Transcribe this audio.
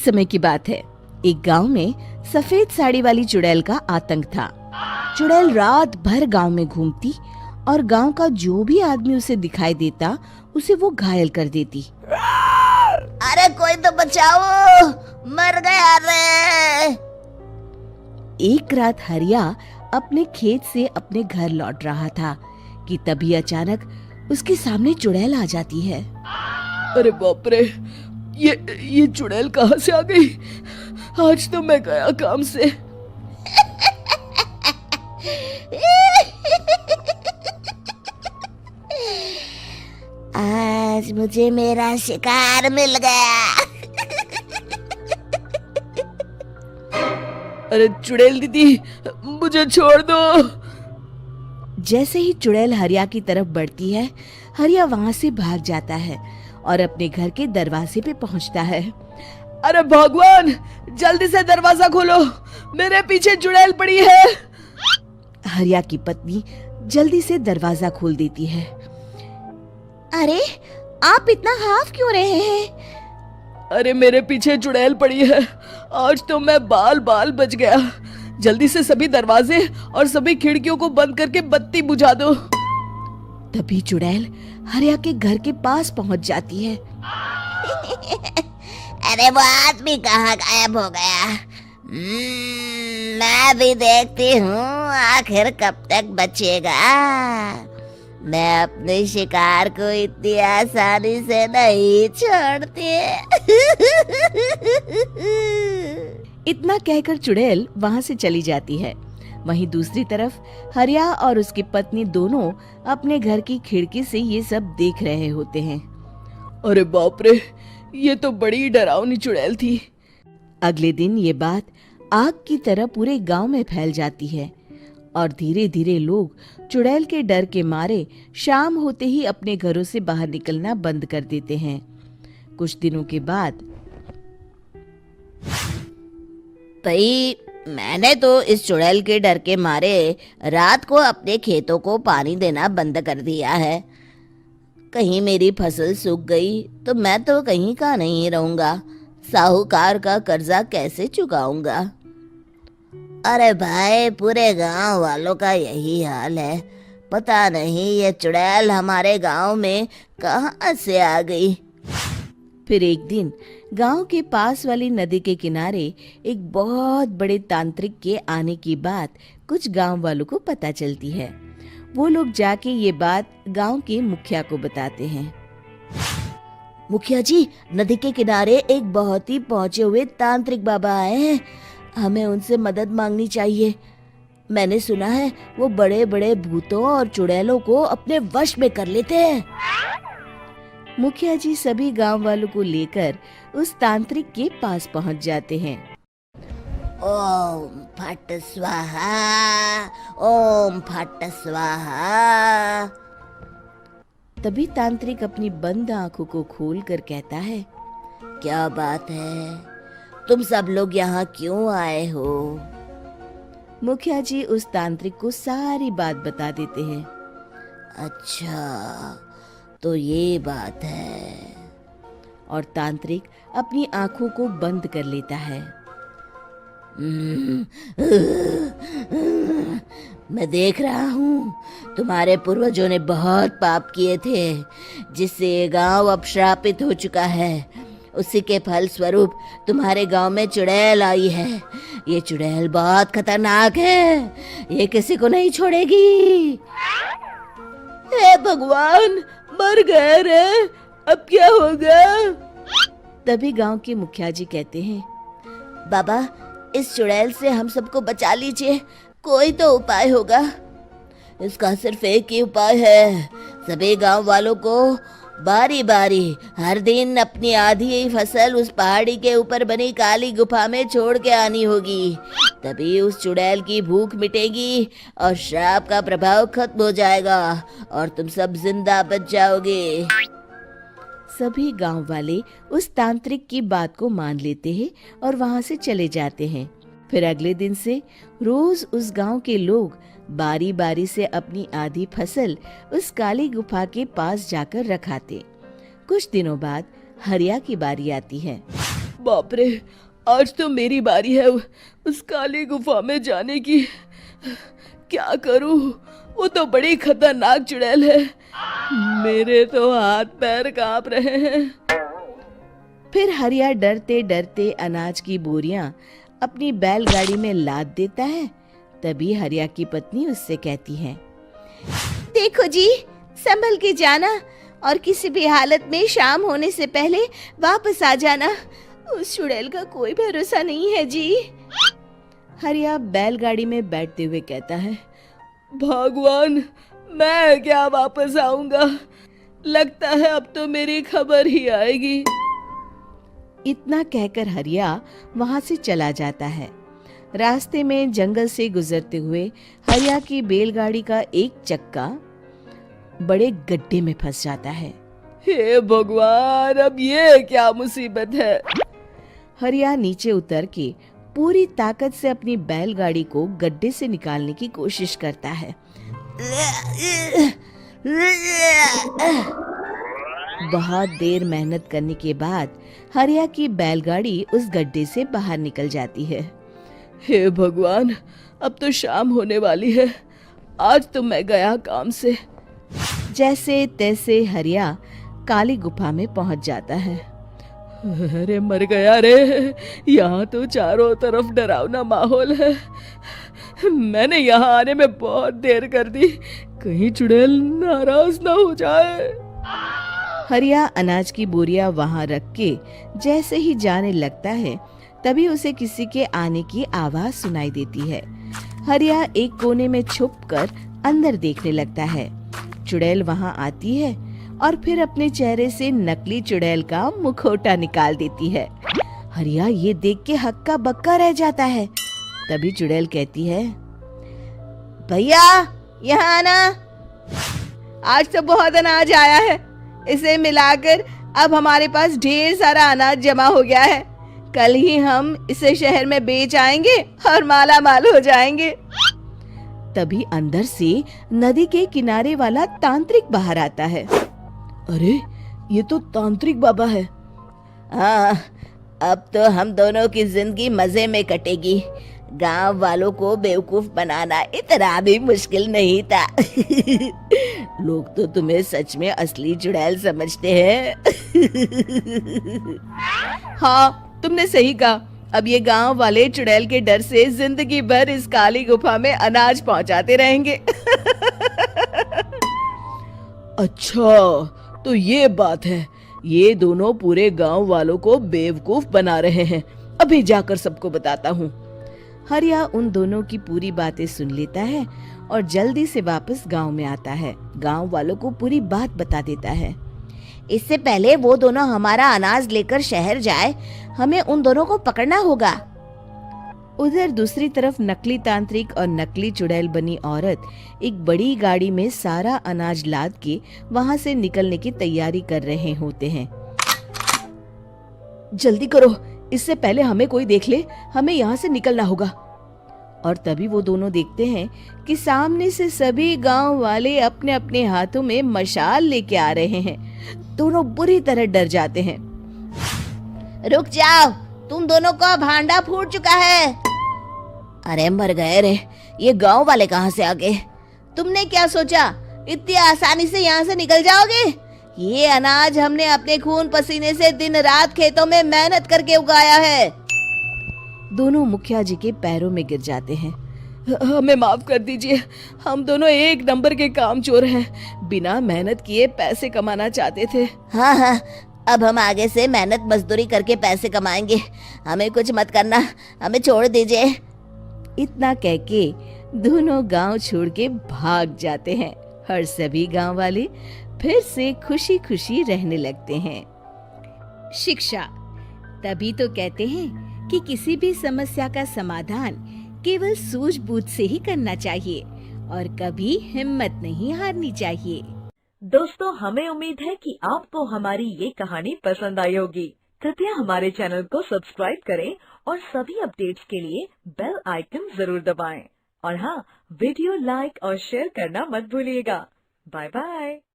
समय की बात है। एक गांव में सफेद साड़ी वाली चुड़ैल का आतंक था। चुड़ैल रात भर गांव में घूमती और गांव का जो भी आदमी उसे दिखाई देता उसे वो घायल कर देती। अरे कोई तो बचाओ, मर गया रे। एक रात हरिया अपने खेत से अपने घर लौट रहा था कि तभी अचानक उसके सामने चुड़ैल आ जाती है। अरे बाप रे, ये चुड़ैल कहाँ से आ गई? आज तो मैं गया काम से। आज मुझे मेरा शिकार मिल गया। अरे चुड़ैल दीदी, मुझे छोड़ दो। जैसे ही चुड़ैल हरिया की तरफ बढ़ती है, हरिया वहाँ से भाग जाता है और अपने घर के दरवाजे पे पहुँचता है। अरे भगवान, जल्दी से दरवाजा खोलो, मेरे पीछे चुड़ैल पड़ी है। हरिया की पत्नी जल्दी से दरवाजा खोल देती है। अरे आप इतना हाफ क्यों रहे हैं? अरे मेरे पीछे चुड़ैल पड़ी है, आज तो मैं बाल बाल बच गया। जल्दी से सभी दरवाजे और सभी खिड़कियों को बंद करके बत्ती बुझा दो। तभी चुड़ैल हरिया के घर के पास पहुंच जाती है। अरे वो आदमी कहाँ गायब हो गया? मैं भी देखती हूँ आखिर कब तक बचेगा। मैं अपने शिकार को इतनी आसानी से नहीं छोड़ती। इतना कहकर चुड़ैल वहां से चली जाती है। वहीं दूसरी तरफ हरिया और उसकी पत्नी दोनों अपने घर की खिड़की से ये सब देख रहे होते हैं। अरे बाप रे, ये तो बड़ी डरावनी चुड़ैल थी। अगले दिन ये बात आग की तरह पूरे गांव में फैल जाती है और धीरे धीरे लोग चुड़ैल के डर के मारे शाम होते ही अपने घरों से बाहर निकलना बंद कर देते हैं। कुछ दिनों के बाद भाई, मैंने तो इस चुड़ैल के डर के मारे रात को अपने खेतों को पानी देना बंद कर दिया है। कहीं मेरी फसल सूख गई तो मैं तो कहीं का नहीं रहूंगा। साहूकार का कर्जा कैसे चुकाऊंगा? अरे भाई, पूरे गांव वालों का यही हाल है। पता नहीं ये चुड़ैल हमारे गांव में कहां से आ गई। फिर एक दिन गांव के पास वाली नदी के किनारे एक बहुत बड़े तांत्रिक के आने की बात कुछ गांव वालों को पता चलती है। वो लोग जाके ये बात गांव के मुखिया को बताते हैं। मुखिया जी, नदी के किनारे एक बहुत ही पहुंचे हुए तांत्रिक बाबा आए हैं। हमें उनसे मदद मांगनी चाहिए। मैंने सुना है वो बड़े बड़े भूतों और चुड़ैलों को अपने वश में कर लेते हैं। मुखिया जी सभी गांव वालों को लेकर उस तांत्रिक के पास पहुंच जाते हैं। ओम फट स्वाहा, ओम फट स्वाहा। तभी तांत्रिक अपनी बंद आंखों को खोलकर कहता है, क्या बात है? तुम सब लोग यहाँ क्यों आए हो? मुखिया जी उस तांत्रिक को सारी बात बता देते हैं। अच्छा, तो ये बात है। और तांत्रिक अपनी आंखों को बंद कर लेता है। मैं देख रहा हूँ तुम्हारे पूर्वजों ने बहुत पाप किए थे, जिससे ये गांव अब श्रापित हो चुका है। उसी के फल स्वरूप तुम्हारे गांव में चुड़ैल आई है। ये चुड़ैल बहुत खतरनाक है, ये किसी को नहीं छोड़ेगी। हे भगवान, मर गए रे, अब क्या होगा? तभी गांव के मुखिया जी कहते हैं, बाबा, इस चुड़ैल से हम सबको बचा लीजिए, कोई तो उपाय होगा। इसका सिर्फ एक ही उपाय है। सभी गांव वालों को बारी बारी हर दिन अपनी आधी फसल उस पहाड़ी के ऊपर बनी काली गुफा में छोड़ के आनी होगी। तभी उस चुड़ैल की भूख मिटेगी और श्राप का प्रभाव खत्म हो जाएगा और तुम सब जिंदा बच जाओगे। सभी गांव वाले उस तांत्रिक की बात को मान लेते हैं और वहां से चले जाते हैं। फिर अगले दिन से रोज उस गांव के लोग बारी बारी से अपनी आधी फसल उस काली गुफा के पास जाकर रखाते। कुछ दिनों बाद हरिया की बारी आती है। बाप रे, आज तो मेरी बारी है उस काली गुफा में जाने की। क्या करूं, वो तो बड़ी खतरनाक चुड़ैल है। मेरे तो हाथ पैर कांप रहे हैं। फिर हरिया डरते डरते अनाज की बोरियां अपनी बैलगाड़ी में लाद देता है। तभी हरिया की पत्नी उससे कहती है, देखो जी, संभल के जाना और किसी भी हालत में शाम होने से पहले वापस आ जाना। उस चुड़ैल का कोई भरोसा नहीं है जी। हरिया बैलगाड़ी में बैठते हुए कहता है, भगवान, मैं क्या वापस आऊंगा? लगता है अब तो मेरी खबर ही आएगी। इतना कहकर हरिया वहां से चला जाता है। रास्ते में जंगल से गुजरते हुए हरिया की बैलगाड़ी का एक चक्का बड़े गड्ढे में फंस जाता है। हे भगवान, अब ये क्या मुसीबत है? हरिया नीचे उतर के पूरी ताकत से अपनी बैलगाड़ी को गड्ढे से निकालने की कोशिश करता है। बहुत देर मेहनत करने के बाद हरिया की बैलगाड़ी उस गड्ढे से बाहर निकल जाती है। हे भगवान, अब तो शाम होने वाली है। आज तो मैं गया काम से। जैसे तैसे हरिया काली गुफा में पहुंच जाता है। अरे मर गया रे, यहाँ तो चारों तरफ डरावना माहौल है। मैंने यहाँ आने में बहुत देर कर दी, कहीं चुड़ैल नाराज ना हो जाए। हरिया अनाज की बोरियां वहां रख के जैसे ही जाने लगता है, तभी उसे किसी के आने की आवाज सुनाई देती है। हरिया एक कोने में छुपकर अंदर देखने लगता है। चुड़ैल वहां आती है और फिर अपने चेहरे से नकली चुड़ैल का मुखौटा निकाल देती है। हरिया ये देख के हक्का बक्का रह जाता है। तभी चुड़ैल कहती है, भैया यहाँ आना। आज तो बहुत अनाज आया है, इसे मिलाकर अब हमारे पास ढेर सारा अनाज जमा हो गया है। कल ही हम इसे शहर में बेच आएंगे और माला माल हो जाएंगे। तभी अंदर से नदी के किनारे वाला तांत्रिक बाहर आता है। अरे, ये तो तांत्रिक बाबा है। हाँ, अब तो हम दोनों की जिंदगी मजे में कटेगी। गांव वालों को बेवकूफ बनाना इतना भी मुश्किल नहीं था। लोग तो तुम्हें सच में असली चुड़ैल समझते हैं। हाँ, तुमने सही कहा। अब ये गांव वाले चुड़ैल के डर से जिंदगी भर इस काली गुफा में अनाज पहुंचाते रहेंगे। अच्छा, तो ये बात है। ये दोनों पूरे गांव वालों को बेवकूफ बना रहे हैं। अभी जाकर सबको बताता हूँ। हरिया उन दोनों की पूरी बातें सुन लेता है और जल्दी से वापस गांव में आता है। गांव वालों को पूरी बात बता देता है। इससे पहले वो दोनों हमारा अनाज लेकर शहर जाए, हमें उन दोनों को पकड़ना होगा। उधर दूसरी तरफ नकली तांत्रिक और नकली चुड़ैल बनी औरत एक बड़ी गाड़ी में सारा अनाज लाद के वहां से निकलने की तैयारी कर रहे होते हैं। जल्दी करो, इससे पहले हमें कोई देख ले। हमें यहाँ से निकलना होगा। और तभी वो दोनों देखते हैं कि सामने से सभी गांव वाले अपने अपने हाथों में मशाल लेके आ रहे हैं। दोनों बुरी तरह डर जाते हैं। रुक जाओ, तुम दोनों का भांडा फूट चुका है। अरे मर गए रे, ये गांव वाले कहाँ से आ गए? तुमने क्या सोचा इतनी आसानी से यहाँ से निकल जाओगे? ये अनाज हमने अपने खून पसीने से दिन रात खेतों में मेहनत करके उगाया है। दोनों मुखिया जी के पैरों में गिर जाते हैं। हमें माफ कर दीजिए, हम दोनों एक नंबर के कामचोर हैं। बिना मेहनत किए पैसे कमाना चाहते थे। हाँ हाँ, अब हम आगे से मेहनत मजदूरी करके पैसे कमाएंगे। हमें कुछ मत करना, हमें छोड़ दीजिए। इतना कह के दोनों गांव छोड़ के भाग जाते हैं और सभी गांव वाले फिर से खुशी खुशी रहने लगते हैं। शिक्षा तभी तो कहते हैं कि किसी भी समस्या का समाधान केवल सूझबूझ से ही करना चाहिए और कभी हिम्मत नहीं हारनी चाहिए। दोस्तों, हमें उम्मीद है कि आपको हमारी ये कहानी पसंद आई होगी। कृपया हमारे चैनल को सब्सक्राइब करें और सभी अपडेट्स के लिए बेल आइकन जरूर दबाएं। और हाँ, वीडियो लाइक और शेयर करना मत भूलिएगा। Bye bye.